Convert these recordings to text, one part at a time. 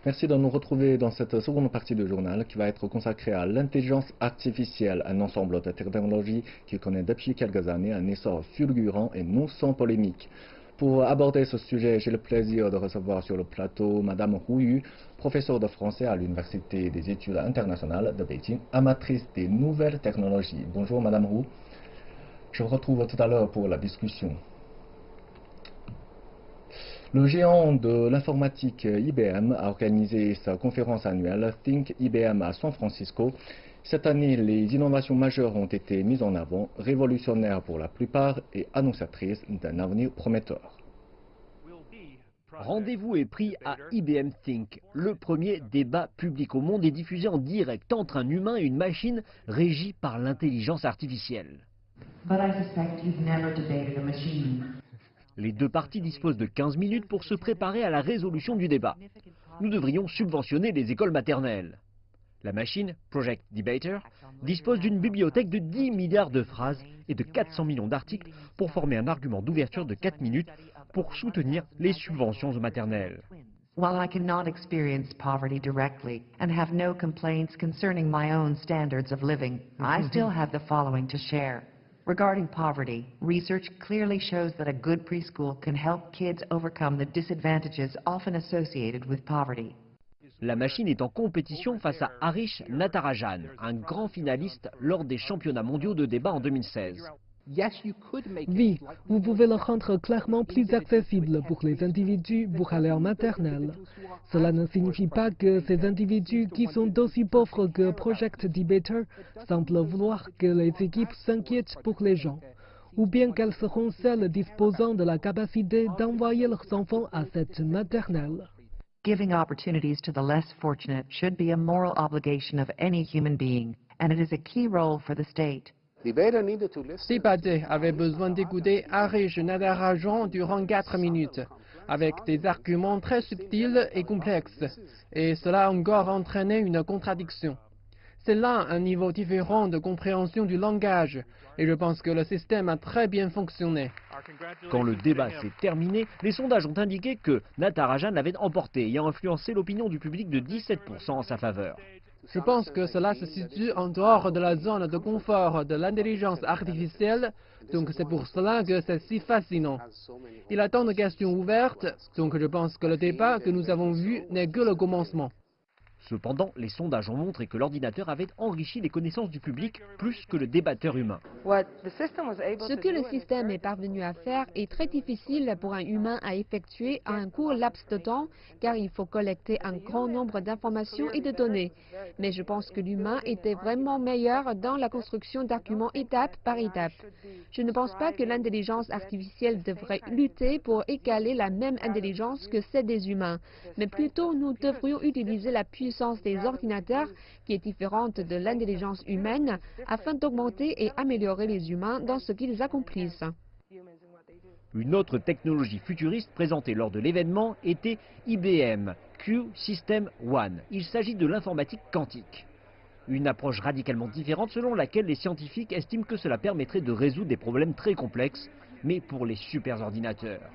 Merci de nous retrouver dans cette seconde partie du journal qui va être consacrée à l'intelligence artificielle, un ensemble de technologies qui connaît depuis quelques années un essor fulgurant et non sans polémique. Pour aborder ce sujet, j'ai le plaisir de recevoir sur le plateau Madame Hu Yu, professeure de français à l'Université des études internationales de Beijing, amatrice des nouvelles technologies. Bonjour Madame Hu. Je vous retrouve tout à l'heure pour la discussion. Le géant de l'informatique IBM a organisé sa conférence annuelle Think IBM à San Francisco. Cette année, les innovations majeures ont été mises en avant, révolutionnaires pour la plupart et annonciatrices d'un avenir prometteur. Rendez-vous est pris à IBM Think. Le premier débat public au monde est diffusé en direct entre un humain et une machine régie par l'intelligence artificielle. Les deux parties disposent de 15 minutes pour se préparer à la résolution du débat. Nous devrions subventionner les écoles maternelles. La machine, Project Debater, dispose d'une bibliothèque de 10 milliards de phrases et de 400 millions d'articles pour former un argument d'ouverture de 4 minutes pour soutenir les subventions aux maternelles. While I cannot experience poverty directly and have no complaints concerning my own standards of living, I still have the following to share. Regarding poverty, research clearly shows that a good preschool can help kids overcome the disadvantages often associated with poverty. La machine est en compétition face à Harish Natarajan, un grand finaliste lors des championnats mondiaux de débat en 2016. Oui, vous pouvez le rendre clairement plus accessible pour les individus burgalais maternels. Cela ne signifie pas que ces individus qui sont aussi pauvres que Project Debater semblent vouloir que les équipes s'inquiètent pour les gens, ou bien qu'elles seront celles disposant de la capacité d'envoyer leurs enfants à cette maternelle. Giving opportunities to the less fortunate should be a moral obligation of any human being, and it is a key role for the state. Debater avait besoin d'écouter Harish Natarajan durant 4 minutes, avec des arguments très subtils et complexes, et cela a encore entraîné une contradiction. C'est là un niveau différent de compréhension du langage, et je pense que le système a très bien fonctionné. Quand le débat s'est terminé, les sondages ont indiqué que Natarajan avait emporté et a influencé l'opinion du public de 17% en sa faveur. Je pense que cela se situe en dehors de la zone de confort de l'intelligence artificielle, donc c'est pour cela que c'est si fascinant. Il y a tant de questions ouvertes, donc je pense que le débat que nous avons vu n'est que le commencement. Cependant, les sondages ont montré que l'ordinateur avait enrichi les connaissances du public plus que le débatteur humain. Ce que le système est parvenu à faire est très difficile pour un humain à effectuer à un court laps de temps, car il faut collecter un grand nombre d'informations et de données. Mais je pense que l'humain était vraiment meilleur dans la construction d'arguments étape par étape. Je ne pense pas que l'intelligence artificielle devrait lutter pour égaler la même intelligence que celle des humains, mais plutôt nous devrions utiliser la puissance des ordinateurs, qui est différente de l'intelligence humaine, afin d'augmenter et améliorer les humains dans ce qu'ils accomplissent. Une autre technologie futuriste présentée lors de l'événement était IBM Q System One. Il s'agit de l'informatique quantique. Une approche radicalement différente selon laquelle les scientifiques estiment que cela permettrait de résoudre des problèmes très complexes, mais pour les superordinateurs.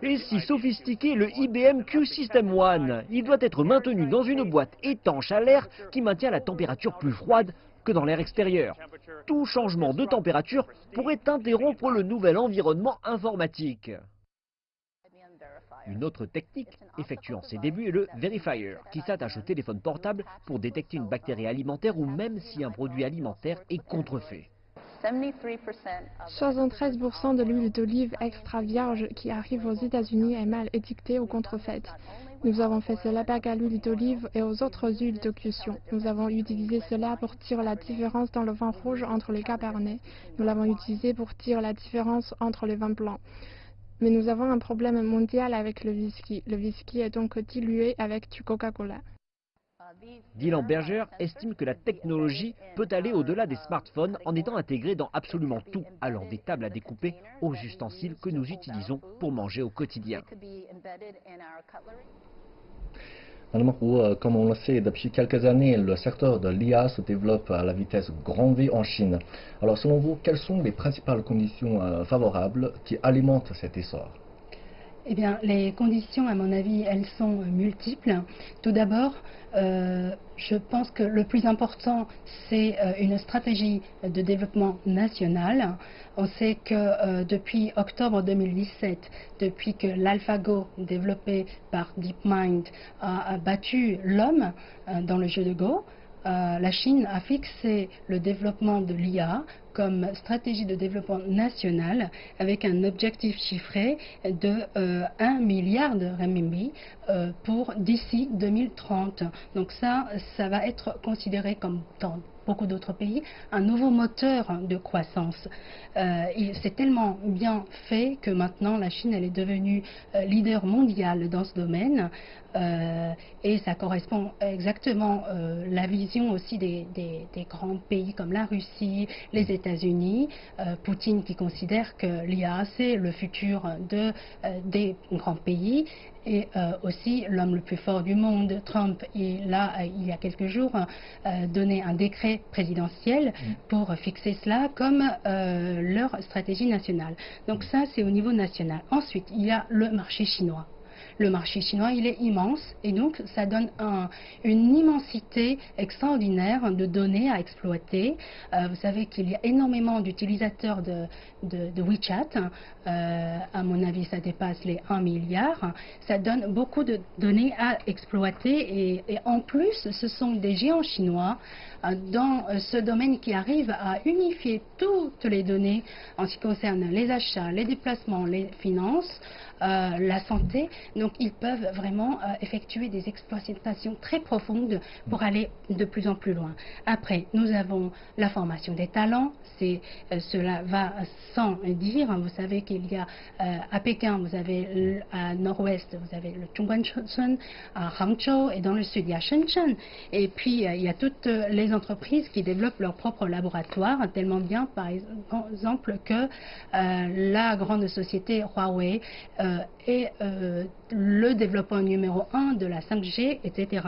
Et si sophistiqué le IBM Q System One, il doit être maintenu dans une boîte étanche à l'air qui maintient la température plus froide que dans l'air extérieur. Tout changement de température pourrait interrompre le nouvel environnement informatique. Une autre technique effectuant ses débuts est le Verifier, qui s'attache au téléphone portable pour détecter une bactérie alimentaire ou même si un produit alimentaire est contrefait. 73% de l'huile d'olive extra vierge qui arrive aux États-Unis est mal étiquetée ou contrefaite. Nous avons fait cela avec l'huile d'olive et aux autres huiles de cuisson. Nous avons utilisé cela pour tirer la différence dans le vin rouge entre le cabernet. Nous l'avons utilisé pour tirer la différence entre les vins blancs. Mais nous avons un problème mondial avec le whisky. Le whisky est donc dilué avec du Coca-Cola. Dylan Berger estime que la technologie peut aller au-delà des smartphones en étant intégrée dans absolument tout, allant des tables à découper aux ustensiles que nous utilisons pour manger au quotidien. Madame Hu, comme on le sait, depuis quelques années, le secteur de l'IA se développe à la vitesse grand V en Chine. Alors selon vous, quelles sont les principales conditions favorables qui alimentent cet essor? Eh bien, les conditions, à mon avis, elles sont multiples. Tout d'abord, je pense que le plus important, c'est une stratégie de développement national. On sait que depuis octobre 2017, depuis que l'AlphaGo développé par DeepMind a battu l'homme dans le jeu de Go, la Chine a fixé le développement de l'IA comme stratégie de développement national avec un objectif chiffré de 1 milliard de renminbi pour d'ici 2030. Donc ça va être considéré comme dans beaucoup d'autres pays, un nouveau moteur de croissance. C'est tellement bien fait que maintenant la Chine elle est devenue leader mondial dans ce domaine et ça correspond exactement à la vision aussi des grands pays comme la Russie, les États-Unis, Poutine qui considère que l'IA c'est le futur des grands pays. Et aussi l'homme le plus fort du monde, Trump, il y a quelques jours donné un décret présidentiel pour fixer cela comme leur stratégie nationale. Donc ça, c'est au niveau national. Ensuite, il y a le marché chinois. Le marché chinois, il est immense et donc ça donne une immensité extraordinaire de données à exploiter. Vous savez qu'il y a énormément d'utilisateurs de WeChat. À mon avis, ça dépasse les 1 milliard. Ça donne beaucoup de données à exploiter et en plus, ce sont des géants chinois dans ce domaine qui arrivent à unifier toutes les données en ce qui concerne les achats, les déplacements, les finances, la santé. Donc ils peuvent vraiment effectuer des exploitations très profondes pour aller de plus en plus loin. Après, nous avons la formation des talents. Cela va sans dire. Vous savez qu'il y a à Pékin, vous avez à nord-ouest, vous avez le Zhongguancun, à Hangzhou et dans le sud, il y a Shenzhen. Et puis, il y a toutes les entreprises qui développent leur propre laboratoire, tellement bien, par exemple, que la grande société Huawei est le développeur numéro 1 de la 5G, etc.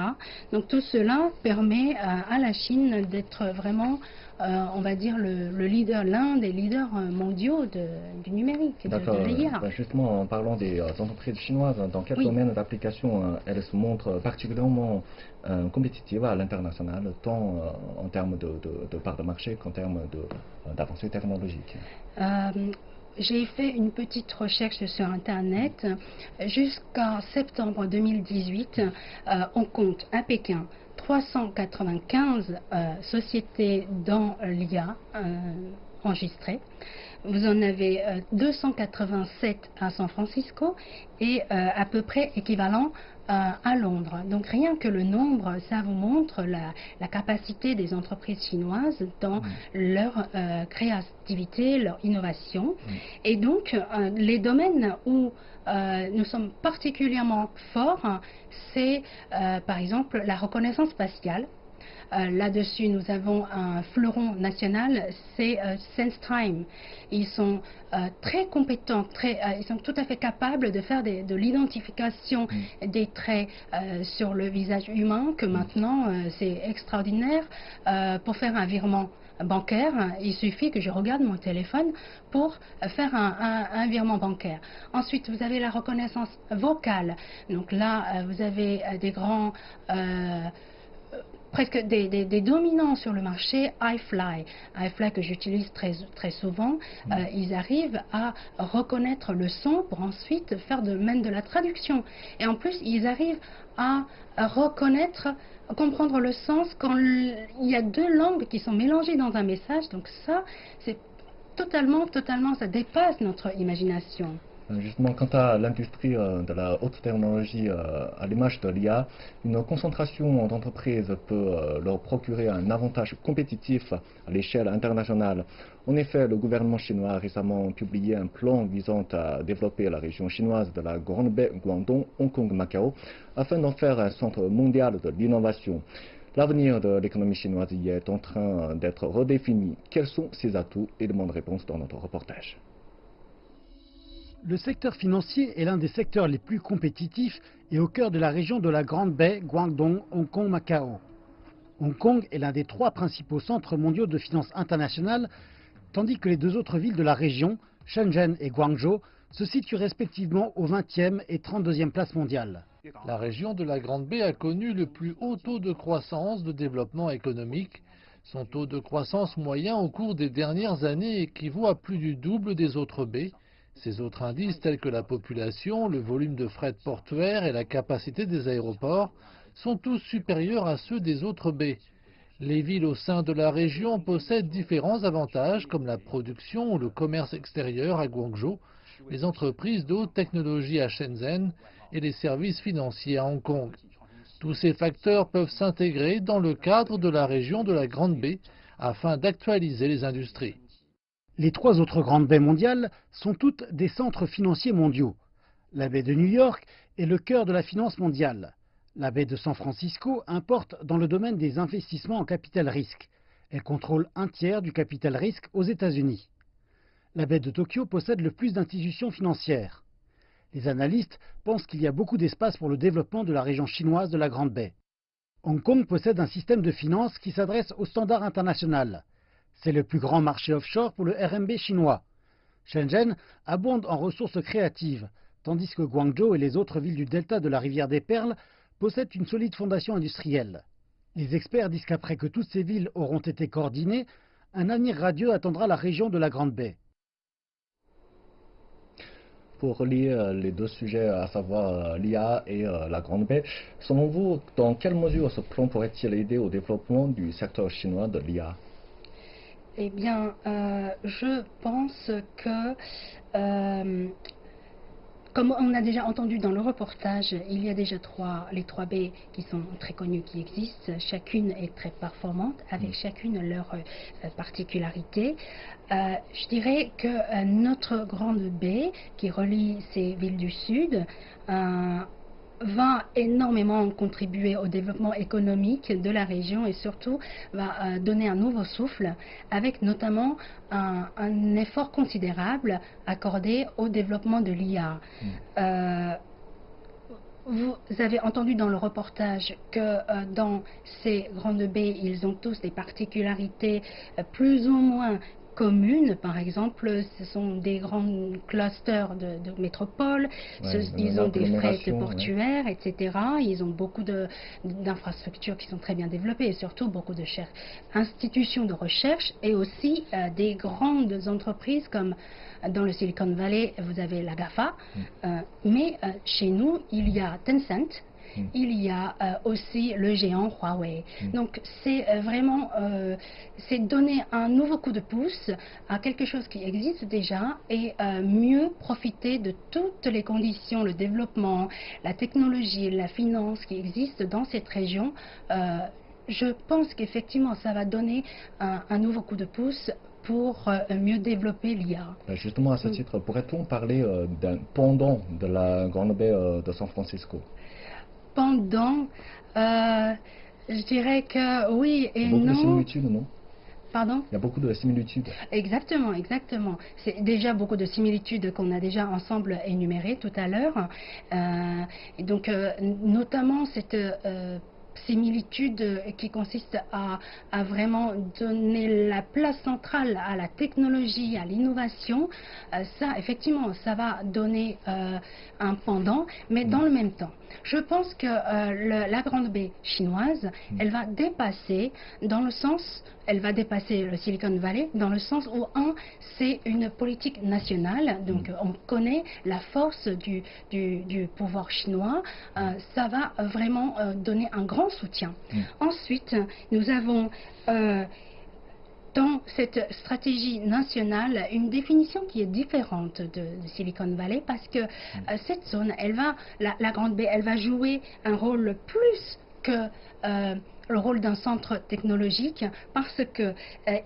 Donc tout cela permet à la Chine d'être vraiment on va dire le leader, l'un des leaders mondiaux du numérique, de l'IA. Justement, en parlant des entreprises chinoises, dans quel domaine d'application elles se montrent particulièrement compétitives à l'international, tant en termes de part de marché qu'en termes d'avancées technologiques? J'ai fait une petite recherche sur Internet. Jusqu'en septembre 2018, on compte à Pékin 395 sociétés dans l'IA enregistrées. Vous en avez 287 à San Francisco et à peu près équivalent à Londres. Donc rien que le nombre, ça vous montre la capacité des entreprises chinoises dans leur créativité, leur innovation. Et donc les domaines où nous sommes particulièrement forts, c'est par exemple la reconnaissance faciale. Là-dessus, nous avons un fleuron national, c'est SenseTime. Ils sont très compétents, ils sont tout à fait capables de faire de l'identification des traits sur le visage humain, que maintenant, c'est extraordinaire. Pour faire un virement bancaire, il suffit que je regarde mon téléphone pour faire un virement bancaire. Ensuite, vous avez la reconnaissance vocale. Donc là, vous avez des grands... presque des dominants sur le marché, iFly que j'utilise très souvent, ils arrivent à reconnaître le son pour ensuite faire même de la traduction. Et en plus, ils arrivent à comprendre le sens quand il y a deux langues qui sont mélangées dans un message. Donc ça, c'est totalement, ça dépasse notre imagination. Justement, quant à l'industrie de la haute technologie à l'image de l'IA, une concentration d'entreprises peut leur procurer un avantage compétitif à l'échelle internationale. En effet, le gouvernement chinois a récemment publié un plan visant à développer la région chinoise de la Grande Baie, Guangdong, Hong Kong, Macao, afin d'en faire un centre mondial de l'innovation. L'avenir de l'économie chinoise y est en train d'être redéfini. Quels sont ses atouts? Éléments de réponse dans notre reportage. Le secteur financier est l'un des secteurs les plus compétitifs et au cœur de la région de la Grande Baie, Guangdong, Hong Kong, Macao. Hong Kong est l'un des 3 principaux centres mondiaux de finance internationale, tandis que les 2 autres villes de la région, Shenzhen et Guangzhou, se situent respectivement au 20e et 32e place mondiale. La région de la Grande Baie a connu le plus haut taux de croissance de développement économique. Son taux de croissance moyen au cours des dernières années équivaut à plus du double des autres baies. Ces autres indices tels que la population, le volume de fret portuaire et la capacité des aéroports sont tous supérieurs à ceux des autres baies. Les villes au sein de la région possèdent différents avantages comme la production ou le commerce extérieur à Guangzhou, les entreprises de haute technologie à Shenzhen et les services financiers à Hong Kong. Tous ces facteurs peuvent s'intégrer dans le cadre de la région de la Grande Baie afin d'actualiser les industries. Les 3 autres grandes baies mondiales sont toutes des centres financiers mondiaux. La baie de New York est le cœur de la finance mondiale. La baie de San Francisco importe dans le domaine des investissements en capital risque. Elle contrôle 1/3 du capital risque aux États-Unis. La baie de Tokyo possède le plus d'institutions financières. Les analystes pensent qu'il y a beaucoup d'espace pour le développement de la région chinoise de la Grande Baie. Hong Kong possède un système de finance qui s'adresse aux standards internationaux. C'est le plus grand marché offshore pour le RMB chinois. Shenzhen abonde en ressources créatives, tandis que Guangzhou et les autres villes du delta de la rivière des Perles possèdent une solide fondation industrielle. Les experts disent qu'après que toutes ces villes auront été coordonnées, un avenir radieux attendra la région de la Grande Baie. Pour relier les deux sujets, à savoir l'IA et la Grande Baie, selon vous, dans quelle mesure ce plan pourrait-il aider au développement du secteur chinois de l'IA? Eh bien, je pense que, comme on a déjà entendu dans le reportage, il y a déjà les trois baies qui sont très connues, qui existent. Chacune est très performante, avec chacune leur particularité. Je dirais que notre grande baie, qui relie ces villes du Sud, va énormément contribuer au développement économique de la région et surtout va donner un nouveau souffle avec notamment un effort considérable accordé au développement de l'IA. Vous avez entendu dans le reportage que dans ces grandes baies, ils ont tous des particularités plus ou moins communes. Par exemple, ce sont des grands clusters de métropoles, ils ont des frettes portuaires, etc. Ils ont beaucoup d'infrastructures qui sont très bien développées et surtout beaucoup de institutions de recherche et aussi des grandes entreprises comme dans le Silicon Valley, vous avez la GAFA, mais chez nous, il y a Tencent. Il y a aussi le géant Huawei. Donc c'est vraiment c'est donner un nouveau coup de pouce à quelque chose qui existe déjà et mieux profiter de toutes les conditions, le développement, la technologie, la finance qui existent dans cette région. Je pense qu'effectivement ça va donner un nouveau coup de pouce pour mieux développer l'IA. Justement à ce titre, pourrait-on parler d'un pendant de la Grande Baie de San Francisco? Pendant, je dirais que oui et non. Beaucoup de similitudes, non? Pardon? Il y a beaucoup de similitudes. Exactement, exactement. C'est déjà beaucoup de similitudes qu'on a déjà ensemble énumérées tout à l'heure. Et donc, notamment cette similitude qui consiste à vraiment donner la place centrale à la technologie, à l'innovation, ça effectivement ça va donner un pendant, mais dans le même temps. Je pense que la Grande Baie chinoise, elle va dépasser dans le sens, elle va dépasser le Silicon Valley dans le sens où c'est une politique nationale, donc on connaît la force du pouvoir chinois, ça va vraiment donner un grand soutien. Ensuite, nous avons dans cette stratégie nationale une définition qui est différente de Silicon Valley parce que cette zone, la Grande Baie, elle va jouer un rôle plus que le rôle d'un centre technologique parce que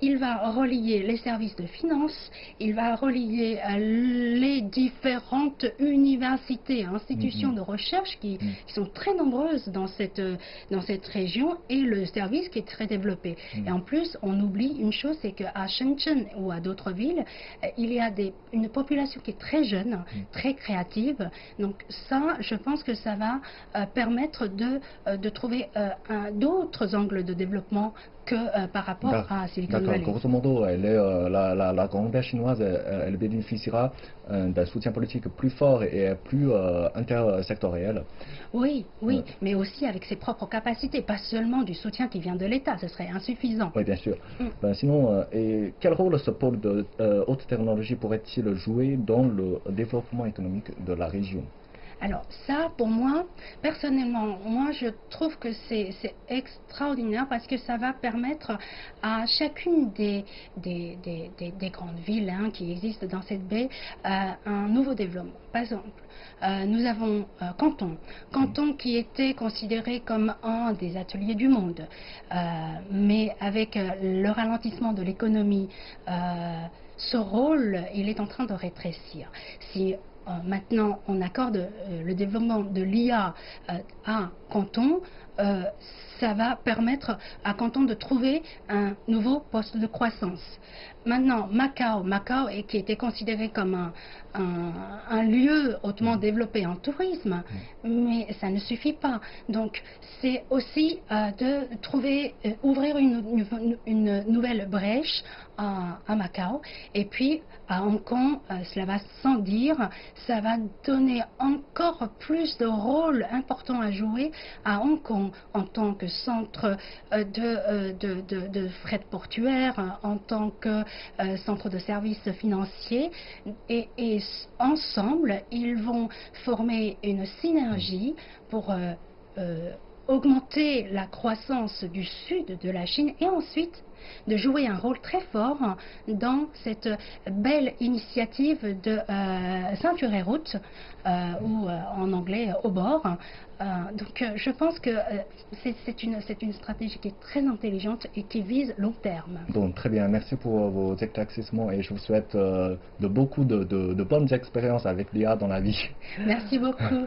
il va relier les services de finance, il va relier les différentes universités, institutions de recherche qui sont très nombreuses dans cette région et le service qui est très développé. Et en plus, on oublie une chose, c'est qu'à Shenzhen ou à d'autres villes, il y a une population qui est très jeune, très créative. Donc ça, je pense que ça va permettre de trouver d'autres d'autres angles de développement que par rapport à Silicon Valley. Grosso modo, la grande baie chinoise, elle bénéficiera d'un soutien politique plus fort et plus intersectoriel. Oui, mais aussi avec ses propres capacités, pas seulement du soutien qui vient de l'État, ce serait insuffisant. Oui, bien sûr. Sinon, quel rôle ce pôle de haute technologie pourrait-il jouer dans le développement économique de la région? Alors ça, pour moi, personnellement, je trouve que c'est extraordinaire parce que ça va permettre à chacune des grandes villes qui existent dans cette baie un nouveau développement. Par exemple, nous avons Canton qui était considéré comme un des ateliers du monde, mais avec le ralentissement de l'économie, ce rôle, il est en train de rétrécir. Si maintenant on accorde le développement de l'IA à Canton, ça va permettre à Canton de trouver un nouveau poste de croissance. Maintenant, Macao qui était considéré comme un lieu hautement développé en tourisme, mais ça ne suffit pas. Donc, c'est aussi de trouver, ouvrir une nouvelle brèche à Macao. Et puis, à Hong Kong, cela va sans dire, ça va donner encore plus de rôle important à jouer à Hong Kong en tant que centre de fret portuaire, en tant que centre de services financiers, et ensemble ils vont former une synergie pour augmenter la croissance du sud de la Chine et ensuite de jouer un rôle très fort dans cette belle initiative de ceinture et route, ou en anglais au bord. Donc je pense que c'est une stratégie qui est très intelligente et qui vise long terme. Donc très bien, merci pour vos éclaircissements et je vous souhaite beaucoup de bonnes expériences avec l'IA dans la vie. Merci beaucoup.